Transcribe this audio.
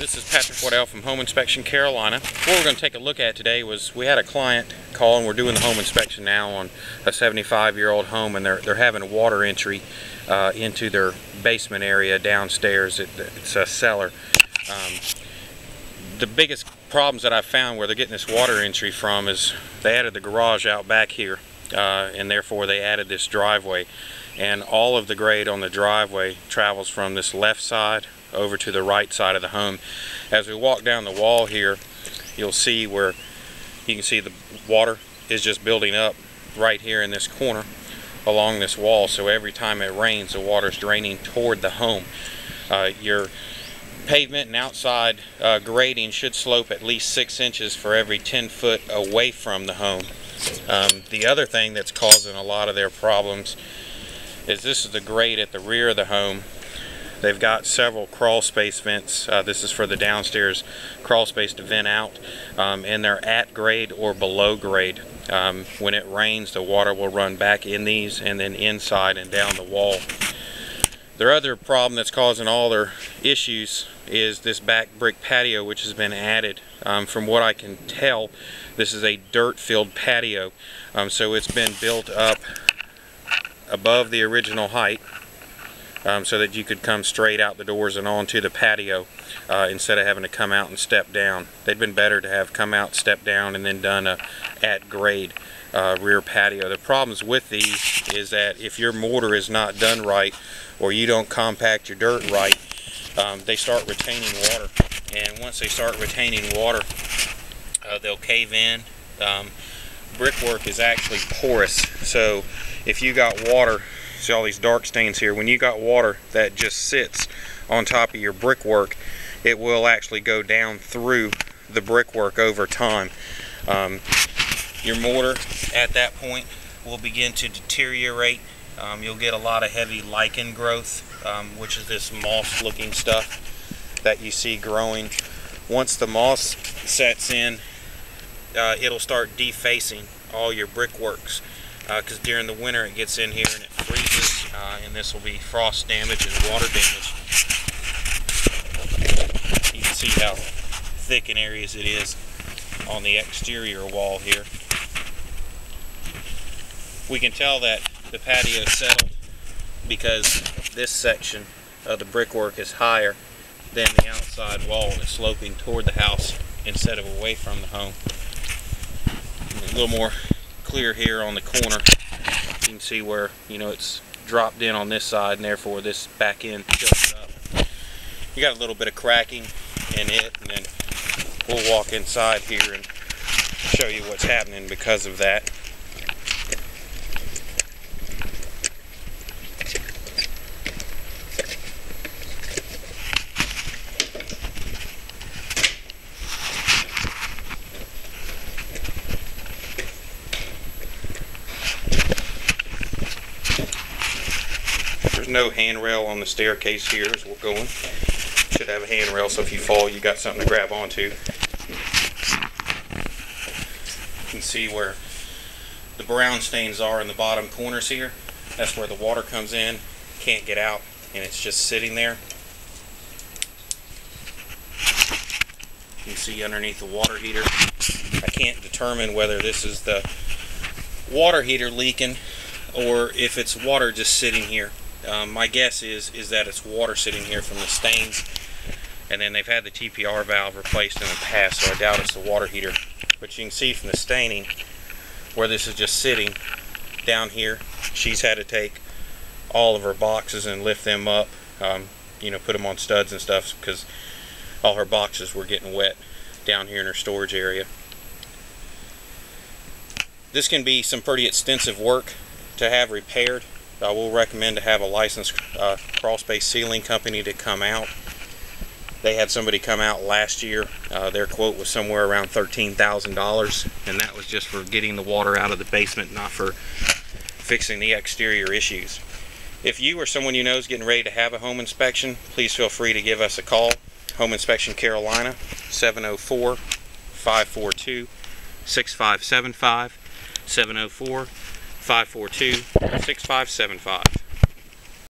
This is Patrick Waddell from Home Inspection Carolina. What we're going to take a look at today was we had a client call, and we're doing the home inspection now on a 75-year-old home, and they're having water entry into their basement area downstairs. It's a cellar. The biggest problems that I've found where they're getting this water entry from is they added the garage out back here, and therefore they added this driveway, and all of the grade on the driveway travels from this left side over to the right side of the home. As we walk down the wall here, you'll see where you can see the water is just building up right here in this corner along this wall. So every time it rains, the water's draining toward the home. Your pavement and outside grading should slope at least 6 inches for every 10 foot away from the home. The other thing that's causing a lot of their problems is this is the grade at the rear of the home. They've got several crawl space vents. This is for the downstairs crawl space to vent out, and they're at grade or below grade. When it rains, the water will run back in these and then inside and down the wall. Their other problem that's causing all their issues is this back brick patio, which has been added. From what I can tell, this is a dirt-filled patio, so it's been built up above the original height, so that you could come straight out the doors and onto the patio instead of having to come out and step down. They'd been better to have come out, step down, and then done a at grade rear patio. The problems with these is that if your mortar is not done right, or you don't compact your dirt right, they start retaining water, and once they start retaining water, they'll cave in. Brickwork is actually porous, so if you got water, see all these dark stains here, when you got water that just sits on top of your brickwork, it will actually go down through the brickwork over time. Your mortar at that point will begin to deteriorate. You'll get a lot of heavy lichen growth, which is this moss looking stuff that you see growing. Once the moss sets in, it'll start defacing all your brickworks, because during the winter it gets in here and it freezes, and this will be frost damage and water damage. You can see how thick in areas it is on the exterior wall here. We can tell that the patio is settled because this section of the brickwork is higher than the outside wall, and it's sloping toward the house instead of away from the home. A little more clear here on the corner. You can see where, you know, it's dropped in on this side, and therefore this back end tilts up. You got a little bit of cracking in it, and then we'll walk inside here and show you what's happening because of that. There's no handrail on the staircase here as we're going. Should have a handrail, so if you fall, you got something to grab onto. You can see where the brown stains are in the bottom corners here. That's where the water comes in, can't get out, and it's just sitting there. You can see underneath the water heater. I can't determine whether this is the water heater leaking or if it's water just sitting here. My guess is that it's water sitting here from the stains, and then they've had the TPR valve replaced in the past, so I doubt it's the water heater. But you can see from the staining where this is just sitting down here. She's had to take all of her boxes and lift them up, you know, put them on studs and stuff, because all her boxes were getting wet down here in her storage area. This can be some pretty extensive work to have repaired. I will recommend to have a licensed crawl space sealing company to come out. They had somebody come out last year. Their quote was somewhere around $13,000, and that was just for getting the water out of the basement, not for fixing the exterior issues. If you or someone you know is getting ready to have a home inspection, please feel free to give us a call. Home Inspection Carolina, 704-542-6575, 704-542-6575.